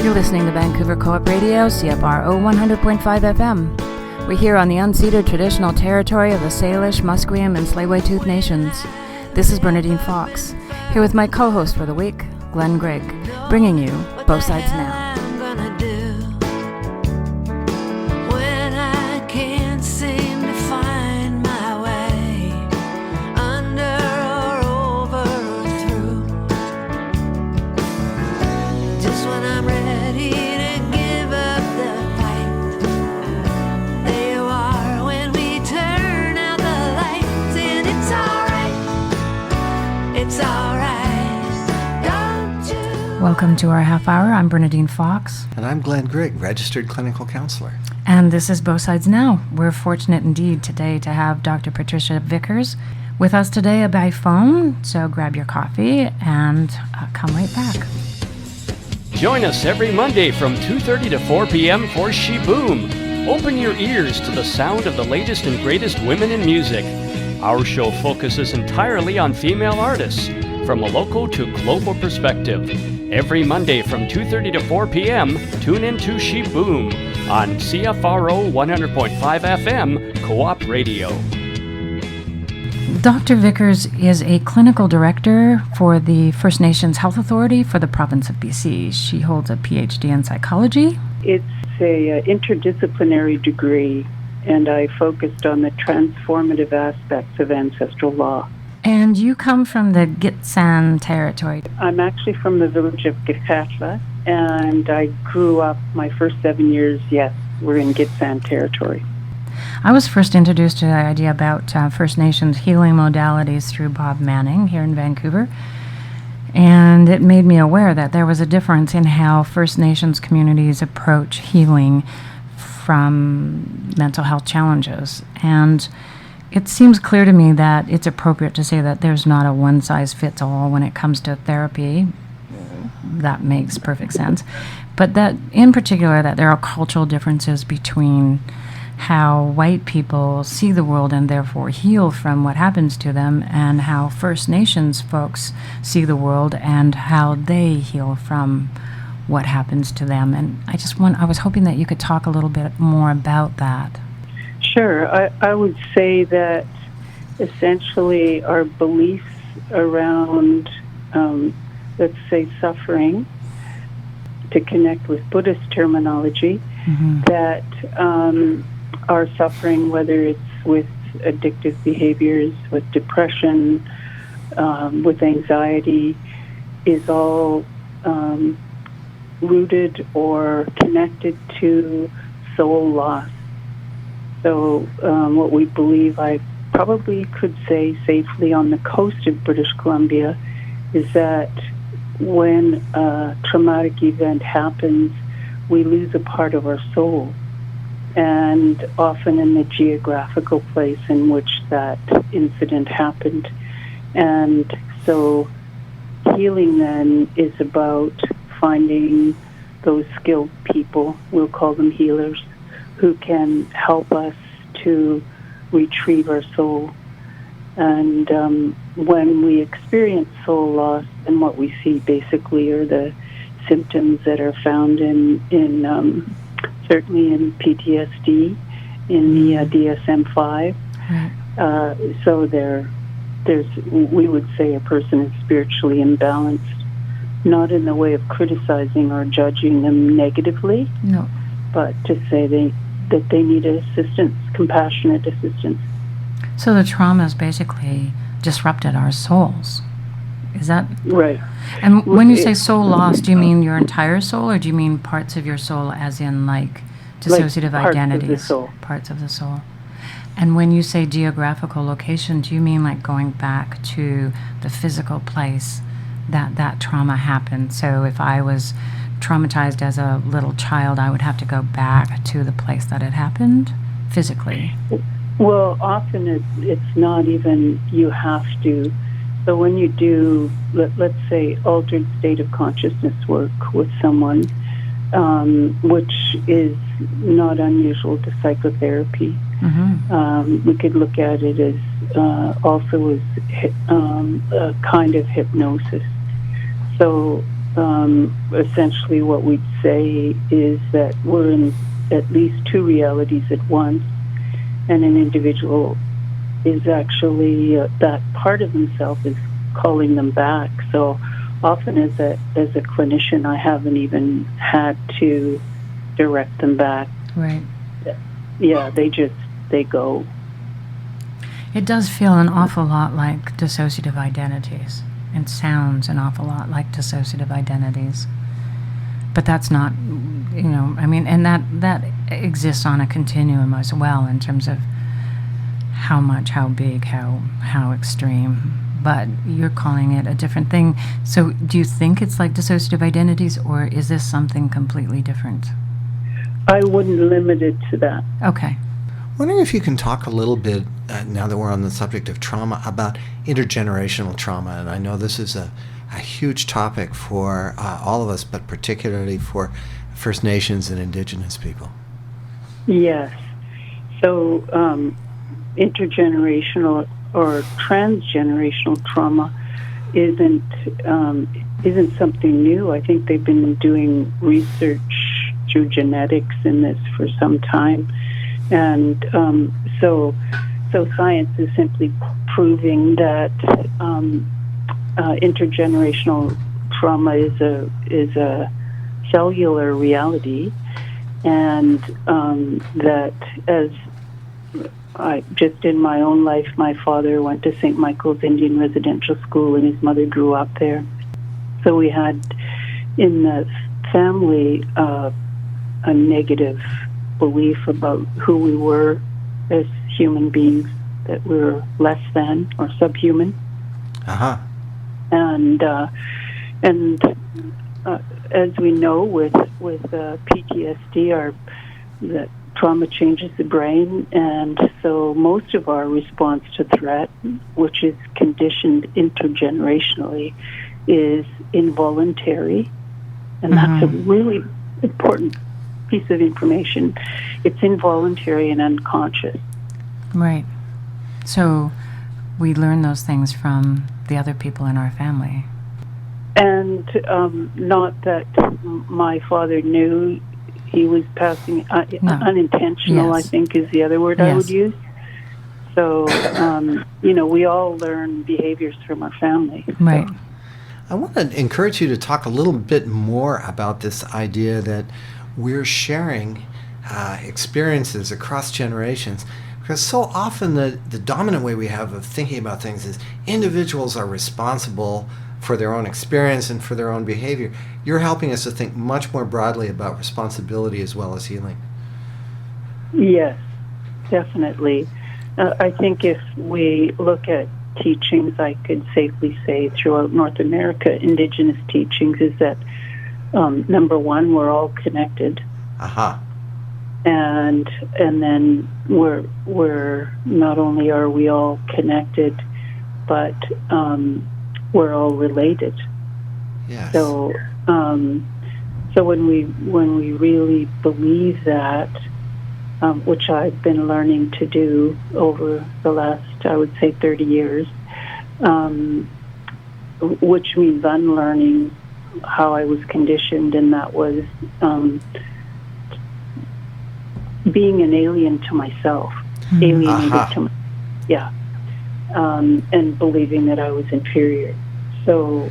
You're listening to Vancouver Co-op Radio, CFRO 100.5 FM. We're here on the unceded traditional territory of the Salish, Musqueam, and Tsleil-Waututh Nations. This is Bernadine Fox, here with my co-host for the week, Glen Grigg, bringing you Both Sides Now. Welcome to our half hour. I'm Bernadine Fox. And I'm Glen Grigg, registered clinical counselor. And this is Both Sides Now. We're fortunate indeed today to have Dr. Patricia Vickers with us today by phone. So grab your coffee and come right back. Join us every Monday from 2:30 to 4 p.m. for She Boom. Open your ears to the sound of the latest and greatest women in music. Our show focuses entirely on female artists, from a local to global perspective. Every Monday from 2:30 to 4 p.m., tune in to She Boom on CFRO 100.5 FM Co-op Radio. Dr. Vickers is a clinical director for the First Nations Health Authority for the province of BC. She holds a PhD in psychology. It's a interdisciplinary degree, and I focused on the transformative aspects of ancestral law. And you come from the Gitxsan territory. I'm actually from the village of Gitxsan, and I grew up, my first 7 years, were in Gitxsan territory. I was first introduced to the idea about First Nations healing modalities through Bob Manning here in Vancouver. And it made me aware that there was a difference in how First Nations communities approach healing from mental health challenges. And it seems clear to me that it's appropriate to say that there's not a one-size-fits-all when it comes to therapy. That makes perfect sense. But that, in particular, that there are cultural differences between how white people see the world and therefore heal from what happens to them, and how First Nations folks see the world and how they heal from what happens to them. And I was hoping that you could talk a little bit more about that. Sure. I would say that essentially our beliefs around, let's say, suffering, to connect with Buddhist terminology, that our suffering, whether it's with addictive behaviors, with depression, with anxiety, is all rooted or connected to soul loss. So what we believe, I probably could say safely on the coast of British Columbia, is that when a traumatic event happens, we lose a part of our soul, and often in the geographical place in which that incident happened. And so healing then is about finding those skilled people, we'll call them healers, who can help us to retrieve our soul. And when we experience soul loss, then what we see basically are the symptoms that are found in certainly in PTSD, in the DSM-5. So we would say a person is spiritually imbalanced, not in the way of criticizing or judging them negatively, no, but to say that they need assistance, compassionate assistance. So the trauma has basically disrupted our souls. Is that right? And when you say soul loss, do you mean your entire soul, or do you mean parts of your soul, as in like dissociative identities? Parts of the soul. And when you say geographical location, do you mean like going back to the physical place that trauma happened? So if I was traumatized as a little child, I would have to go back to the place that it happened physically. Well, often it's not even you have to. So when you do, let's say, altered state of consciousness work with someone, which is not unusual to psychotherapy, we could look at it as also as a kind of hypnosis. So essentially what we'd say is that we're in at least two realities at once, and an individual is actually that part of themselves is calling them back. So often as a clinician, I haven't even had to direct them back. Right. Yeah, they go. It does feel an awful lot like dissociative identities. It sounds an awful lot like dissociative identities. But that's not, and that exists on a continuum as well in terms of how much, how big, how extreme. But you're calling it a different thing. So do you think it's like dissociative identities, or is this something completely different? I wouldn't limit it to that. Okay. Wondering if you can talk a little bit, now that we're on the subject of trauma, about intergenerational trauma. And I know this is a huge topic for all of us, but particularly for First Nations and Indigenous people. Yes. So intergenerational or transgenerational trauma isn't something new. I think they've been doing research through genetics in this for some time, and so science is simply proving that intergenerational trauma is a cellular reality, and that as just in my own life, my father went to St. Michael's Indian Residential School, and his mother grew up there. So we had in the family a negative belief about who we were as human beings, that we were less than or subhuman. Uh-huh. And as we know with PTSD, that trauma changes the brain, and so most of our response to threat, which is conditioned intergenerationally, is involuntary, and that's a really important piece of information. It's involuntary and unconscious. Right. So we learn those things from the other people in our family. And not that my father knew he was passing, unintentional, Yes. I think is the other word I would use. So, we all learn behaviors from our family. Right. So. I want to encourage you to talk a little bit more about this idea that we're sharing experiences across generations, because so often the dominant way we have of thinking about things is individuals are responsible for their own experience and for their own behavior. You're helping us to think much more broadly about responsibility as well as healing. Yes, definitely. I think if we look at teachings, I could safely say throughout North America, Indigenous teachings is that number one, we're all connected. Aha. And then we're not only are we all connected, but we're all related. Yes. So when we really believe that, which I've been learning to do over the last, I would say, 30 years, which means unlearning how I was conditioned, and that was being an alien to myself, alienated to and believing that I was inferior. So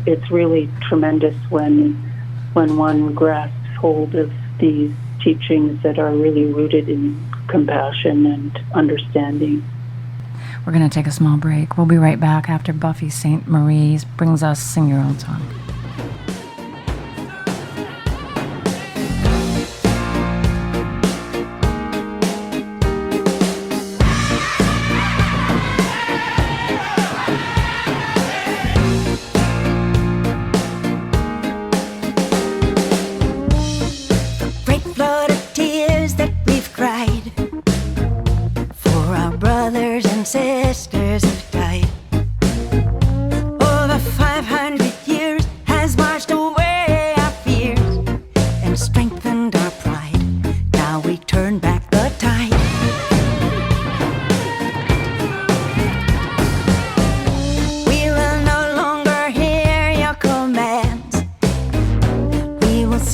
it's really tremendous when one grasps hold of these teachings that are really rooted in compassion and understanding. We're going to take a small break. We'll be right back after Buffy St. Marie brings us Sing Your Own Song. Sisters have died. Over 500 years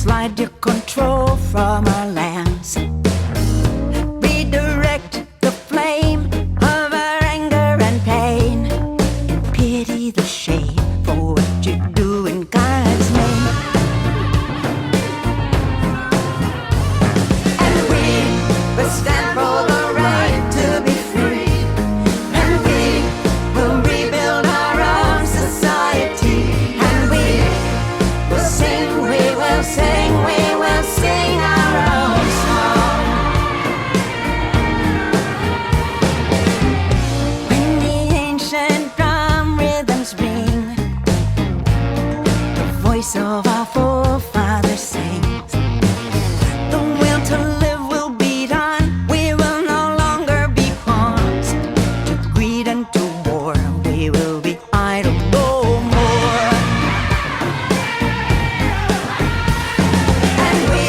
slide your control from our lands. Redirect the flame of our anger and pain. Pity the shame for what you do in God's name. And we will stand for the right to be free. And we will rebuild our own society. And we will sing, we will sing, we will sing our own song. When the ancient drum rhythms ring, the voice of our forefathers sings. The will to live will be done. We will no longer be pawns to greed and to war. We will be idle no more. And we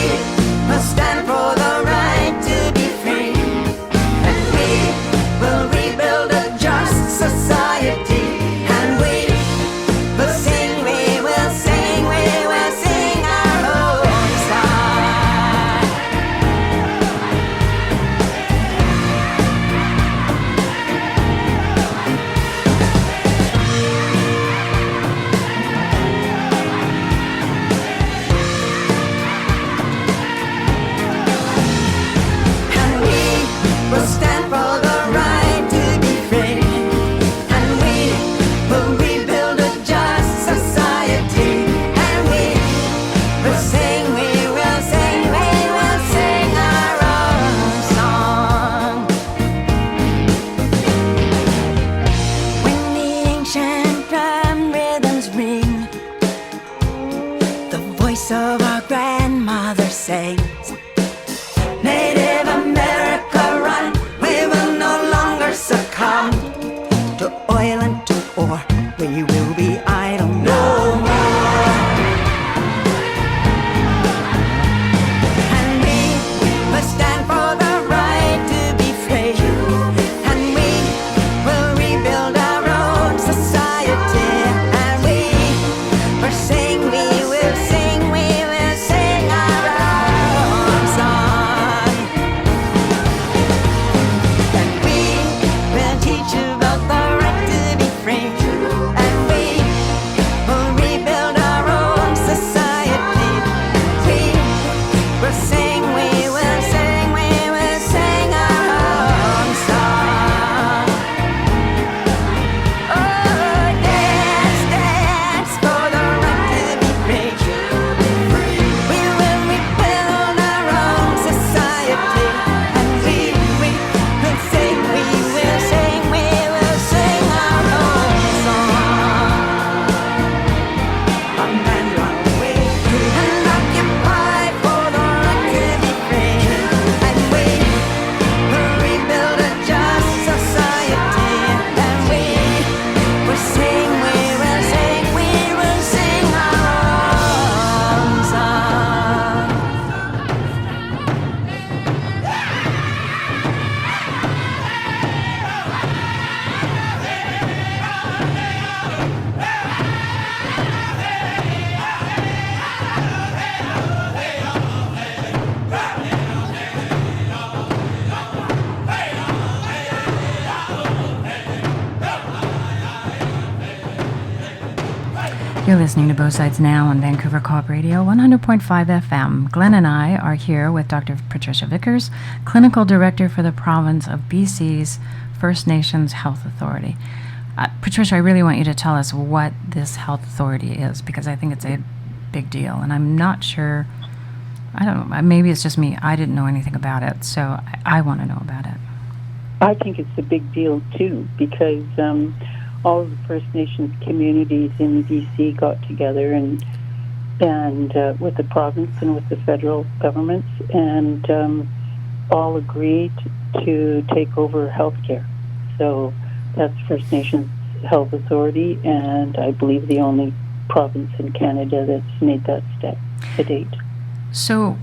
will stand for the right to be free. And we will rebuild a just society. And we will sing, we will sing, we will sing our own song. And we will stand for the right to be free. And we will rebuild a just society. And we will sing, we will sing, we will sing our own song. When the ancient drum rhythms ring, the voice of our grandmother sings. Native America run, we will no longer succumb to oil and to ore. We will be idle no more. And we will stand for the right to be free. And we will rebuild our own society. And we will sing, we will sing, we will sing our own song. And we will teach about the right to be free. And we will rebuild our own society. We will sing, we will sing, we will sing our own song. Oh, dance, dance for the right to be free. We will rebuild our own society. And we will sing, we will sing, we will sing our own song. And then run away and occupy for the right to be free. And we will rebuild a just society. And we will sing, we will sing, we will sing our own song. You're listening to Both Sides Now on Vancouver Co-op Radio 100.5 FM. Glen and I are here with Dr. Patricia Vickers, Clinical Director for the province of BC's First Nations Health Authority. Patricia, I really want you to tell us what this health authority is, because I think it's a big deal, and I'm not sure, I don't know, maybe it's just me, I didn't know anything about it, so I want to know about it. I think it's a big deal too, because all of the First Nations communities in BC got together and with the province and with the federal governments and all agreed to take over healthcare. So that's First Nations Health Authority, and I believe the only province in Canada that's made that step to date. So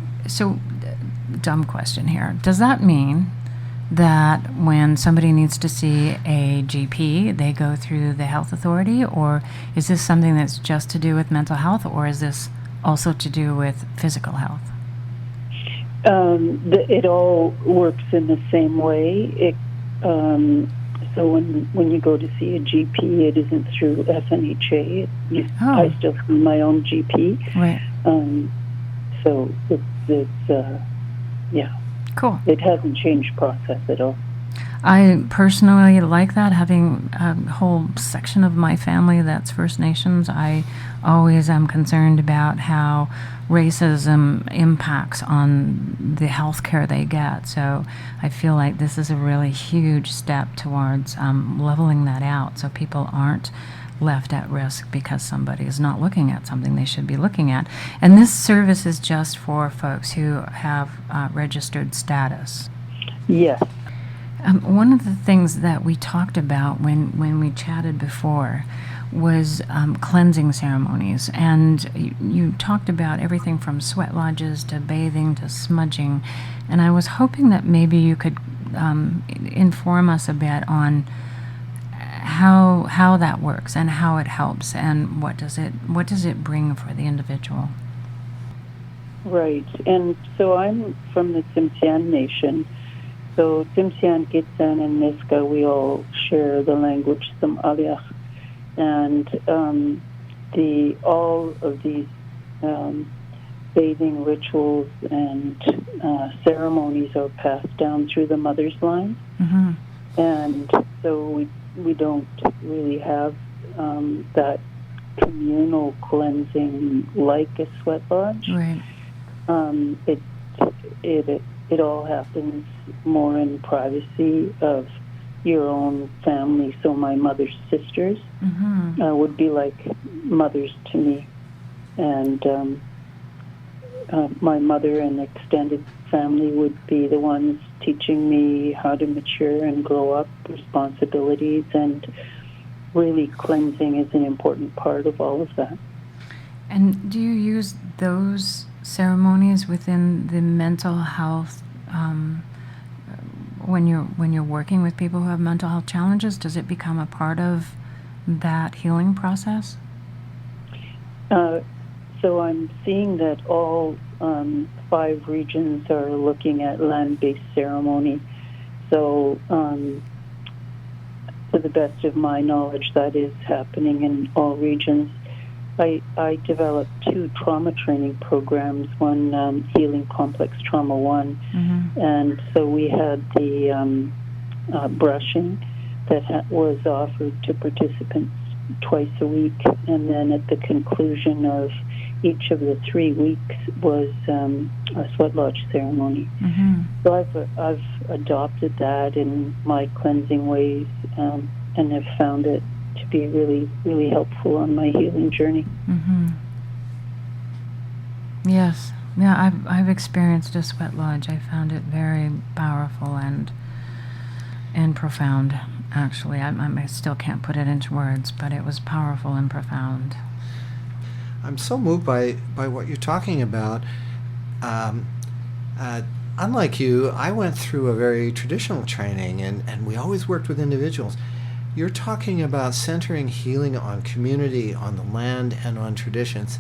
dumb question here. Does that mean that when somebody needs to see a GP, they go through the health authority, or is this something that's just to do with mental health, or is this also to do with physical health? It all works in the same way. So when you go to see a GP, it isn't through FNHA. I still see my own GP. Right. So it's yeah. Cool. It hasn't changed process at all. I personally like that, having a whole section of my family that's First Nations. I always am concerned about how racism impacts on the health care they get. So I feel like this is a really huge step towards leveling that out so people aren't left at risk because somebody is not looking at something they should be looking at. And this service is just for folks who have registered status. Yes. One of the things that we talked about when we chatted before was cleansing ceremonies, and you talked about everything from sweat lodges to bathing to smudging, and I was hoping that maybe you could inform us a bit on how that works and how it helps and what does it bring for the individual. Right, and so I'm from the Tsimshian Nation. So Tsimshian, Gitsan, and Niska, we all share the language Tsum-Aliach. And all of these bathing rituals and ceremonies are passed down through the mother's line. Mm-hmm. And so we don't really have that communal cleansing like a sweat lodge. Right. It all happens more in privacy of your own family. So my mother's sisters Mm-hmm. Would be like mothers to me, and my mother and extended family would be the ones teaching me how to mature and grow up, responsibilities, and really cleansing is an important part of all of that. And do you use those ceremonies within the mental health when you're working with people who have mental health challenges? Does it become a part of that healing process? So I'm seeing that all 5 regions are looking at land-based ceremony. So to the best of my knowledge, that is happening in all regions. I developed 2 trauma training programs, one Healing Complex Trauma 1, Mm-hmm. and so we had the brushing that was offered to participants twice a week, and then at the conclusion of each of the 3 weeks was a sweat lodge ceremony. Mm-hmm. So I've adopted that in my cleansing ways, and have found it to be really, really helpful on my healing journey. Mm-hmm. Yes. Yeah, I've experienced a sweat lodge. I found it very powerful and profound, actually. I still can't put it into words, but it was powerful and profound. I'm so moved by what you're talking about. Unlike you, I went through a very traditional training, and we always worked with individuals. You're talking about centering healing on community, on the land, and on traditions.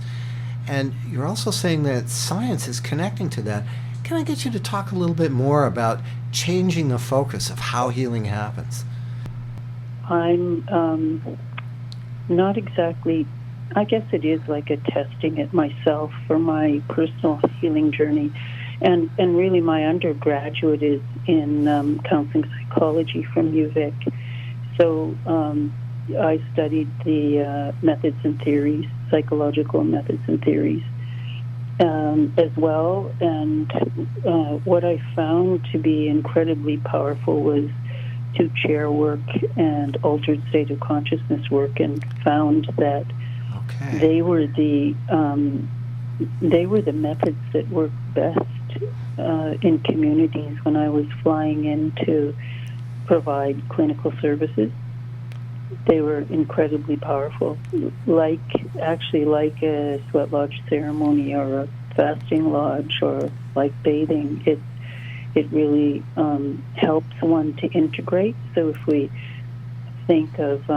And you're also saying that science is connecting to that. Can I get you to talk a little bit more about changing the focus of how healing happens? I'm not exactly, I guess it is like a testing it myself for my personal healing journey. And really my undergraduate is in counseling psychology from UVic. So I studied the methods and theories, psychological methods and theories as well. And what I found to be incredibly powerful was 2 chair work and altered state of consciousness work, and found that they were the methods that worked best in communities when I was flying in to provide clinical services. They were incredibly powerful, like a sweat lodge ceremony or a fasting lodge or like bathing. It really helps one to integrate. So if we think of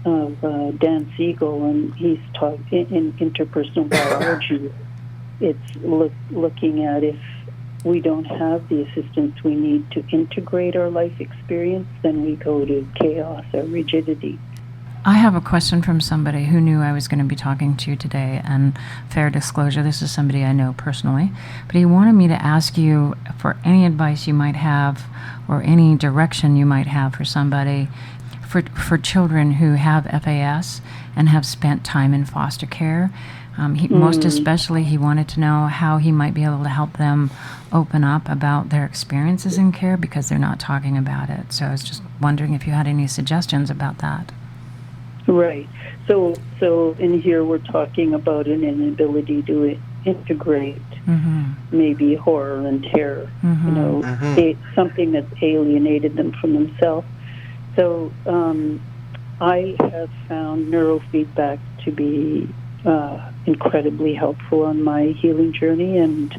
Dan Siegel, and he's taught in interpersonal biology. It's looking at if we don't have the assistance we need to integrate our life experience, then we go to chaos or rigidity. I have a question from somebody who knew I was going to be talking to you today, and fair disclosure, this is somebody I know personally, but he wanted me to ask you for any advice you might have or any direction you might have for somebody for children who have FAS and have spent time in foster care. Most especially, he wanted to know how he might be able to help them open up about their experiences in care because they're not talking about it. So I was just wondering if you had any suggestions about that. Right. So in here we're talking about an inability to integrate maybe horror and terror, something that's alienated them from themselves. So I have found neurofeedback to be incredibly helpful on my healing journey, and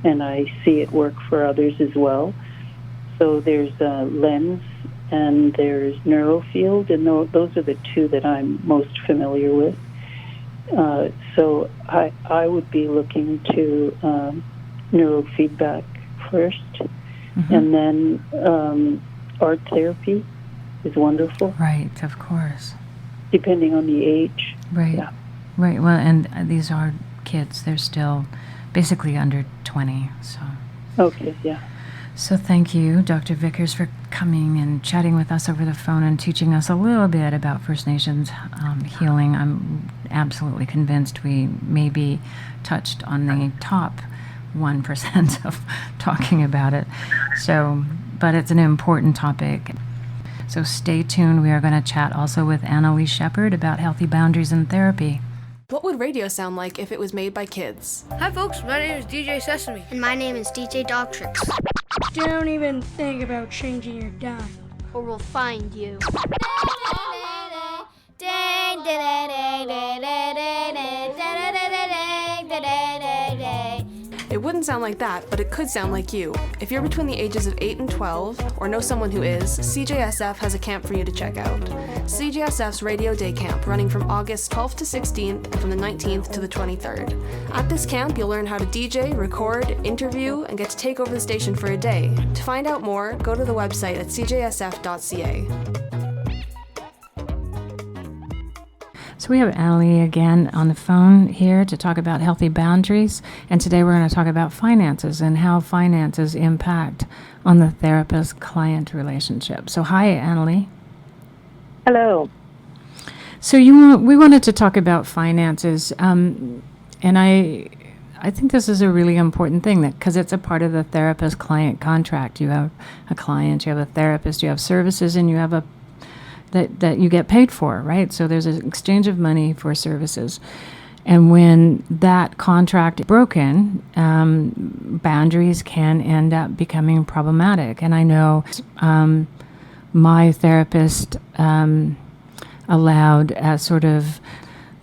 I see it work for others as well. So there's Lens and there's Neurofield, and those are the two that I'm most familiar with. So I would be looking to neurofeedback first, and then art therapy is wonderful. Right, of course. Depending on the age. Right. Yeah. Right. Well, and these are kids. They're still basically under 20. So. Okay. Yeah. So thank you, Dr. Vickers, for coming and chatting with us over the phone and teaching us a little bit about First Nations healing. I'm absolutely convinced we maybe touched on the top 1% of talking about it. So, but it's an important topic. So stay tuned. We are going to chat also with Annalie Shepard about healthy boundaries in therapy. What would radio sound like if it was made by kids? Hi folks, my name is DJ Sesame. And my name is DJ Dogtrix. Don't even think about changing your dial, or we'll find you. It wouldn't sound like that, but it could sound like you. If you're between the ages of 8 and 12, or know someone who is, CJSF has a camp for you to check out. CJSF's Radio Day Camp, running from August 12th to 16th and from the 19th to the 23rd. At this camp, you'll learn how to DJ, record, interview, and get to take over the station for a day. To find out more, go to the website at cjsf.ca. So we have Annalie again on the phone here to talk about healthy boundaries, and today we're going to talk about finances and how finances impact on the therapist-client relationship. So hi, Annalie. Hello. So we wanted to talk about finances, and I think this is a really important thing because it's a part of the therapist-client contract. You have a client, you have a therapist, you have services, and you have that you get paid for, right? So there's an exchange of money for services. And when that contract is broken, boundaries can end up becoming problematic. And I know my therapist allowed a sort of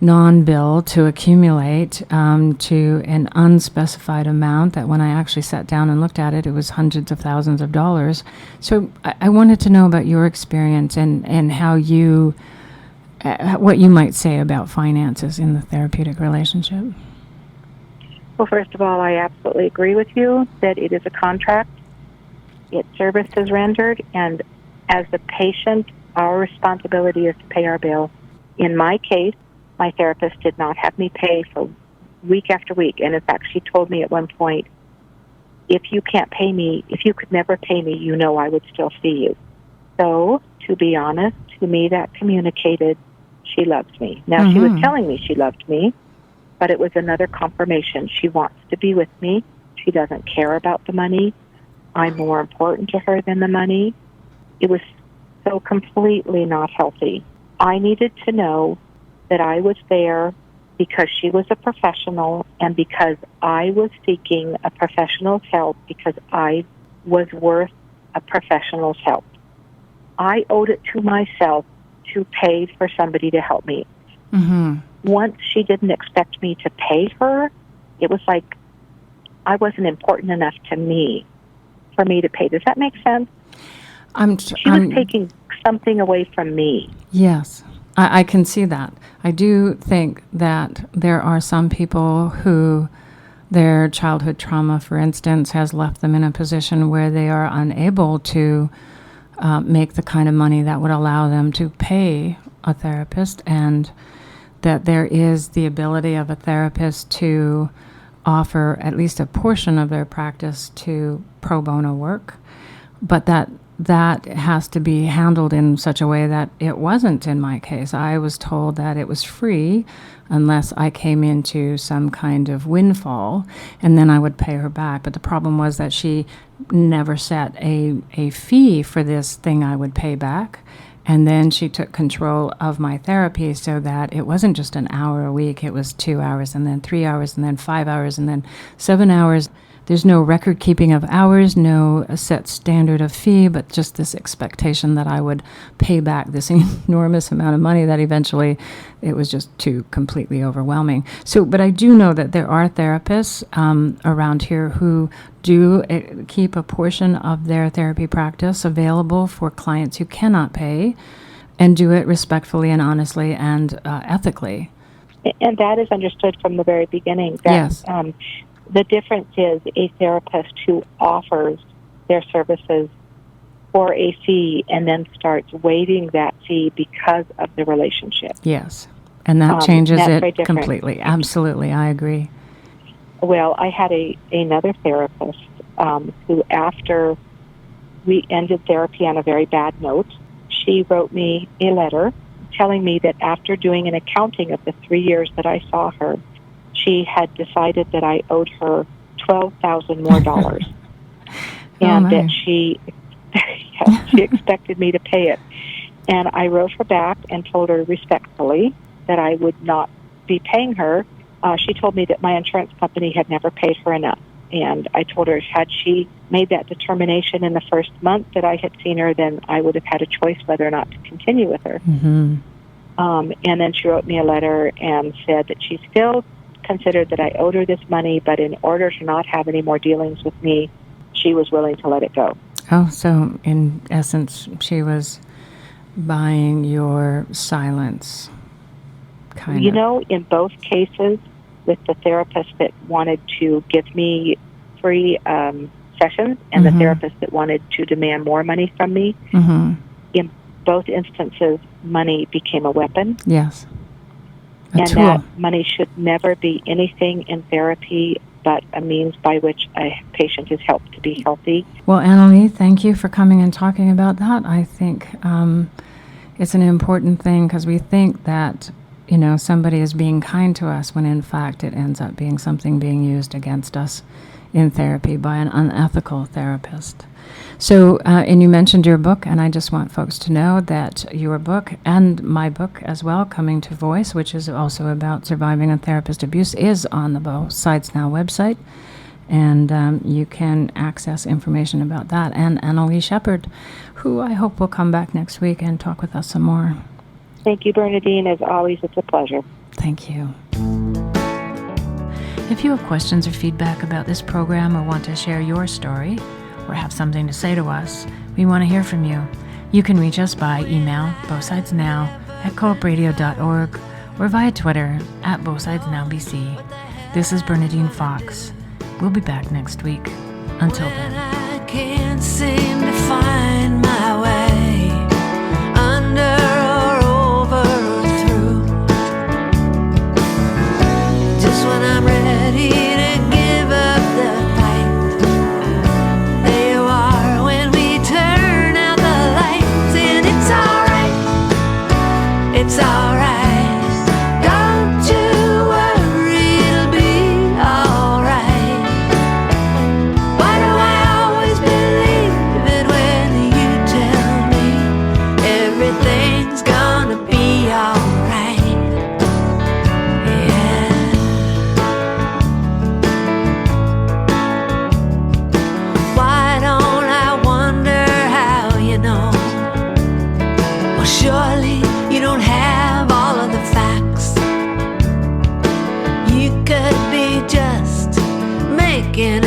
non-bill to accumulate to an unspecified amount that when I actually sat down and looked at it, it was hundreds of thousands of dollars. So I wanted to know about your experience and how you, what you might say about finances in the therapeutic relationship. Well, first of all, I absolutely agree with you that it is a contract. It's services rendered, and as the patient, our responsibility is to pay our bill. In my case, my therapist did not have me pay for week after week. And in fact, she told me at one point, if you can't pay me, if you could never pay me, you know I would still see you. So, to be honest, to me that communicated she loved me. Now, she was telling me she loved me, but it was another confirmation. She wants to be with me. She doesn't care about the money. I'm more important to her than the money. It was so completely not healthy. I needed to know that I was there because she was a professional and because I was seeking a professional's help because I was worth a professional's help. I owed it to myself to pay for somebody to help me. Once she didn't expect me to pay her, it was like I wasn't important enough to me for me to pay. Does that make sense? She was taking something away from me. Yes. I can see that. I do think that there are some people who their childhood trauma, for instance, has left them in a position where they are unable to make the kind of money that would allow them to pay a therapist, and that there is the ability of a therapist to offer at least a portion of their practice to pro bono work, but that has to be handled in such a way that it wasn't in my case. I was told that it was free unless I came into some kind of windfall, and then I would pay her back. But the problem was that she never set a fee for this thing I would pay back. And then she took control of my therapy so that it wasn't just an hour a week, it was 2 hours, and then 3 hours, and then 5 hours, and then 7 hours. There's no record keeping of hours, no set standard of fee, but just this expectation that I would pay back this enormous amount of money that eventually it was just too completely overwhelming. So, but I do know that there are therapists around here who do keep a portion of their therapy practice available for clients who cannot pay, and do it respectfully and honestly and ethically. And that is understood from the very beginning. That, yes. The difference is a therapist who offers their services for a fee and then starts waiving that fee because of the relationship. Yes, and that changes it completely. Different. Absolutely, I agree. Well, I had another therapist who, after we ended therapy on a very bad note, she wrote me a letter telling me that after doing an accounting of the 3 years that I saw her, she had decided that I owed her $12,000 more dollars, and that she expected me to pay it. And I wrote her back and told her respectfully that I would not be paying her. She told me that my insurance company had never paid her enough, and I told her had she made that determination in the first month that I had seen her, then I would have had a choice whether or not to continue with her. Mm-hmm. And then she wrote me a letter and said that she still considered that I owed her this money, but in order to not have any more dealings with me, she was willing to let it go. Oh, so in essence, she was buying your silence, kind of. You know, in both cases, with the therapist that wanted to give me free sessions and the therapist that wanted to demand more money from me, in both instances, money became a weapon. Yes. And that money should never be anything in therapy but a means by which a patient is helped to be healthy. Well, Annalie, thank you for coming and talking about that. I think it's an important thing, because we think that, you know, somebody is being kind to us when in fact it ends up being something being used against us in therapy by an unethical therapist. So, and you mentioned your book, and I just want folks to know that your book and my book as well, Coming to Voice, which is also about surviving a therapist abuse, is on the Both Sides Now website, and you can access information about that. And Annalie Shepard, who I hope will come back next week and talk with us some more. Thank you, Bernadine. As always, it's a pleasure. Thank you. If you have questions or feedback about this program, or want to share your story, or have something to say to us, we want to hear from you. You can reach us by email, bothsidesnow@coopradio.org, or via Twitter @bothsidesnowbc. This is Bernadine Fox. We'll be back next week. Until then. I can't seem to find my way under or over or through. Just when I'm ready to give up the fight, there you are when we turn out the lights. And it's alright, it's alright. Don't you worry, it'll be alright. Why do I always believe it when you tell me everything's gonna be alright? Yeah. Why don't I wonder how you know? Well, surely you don't have all of the facts. You could be just making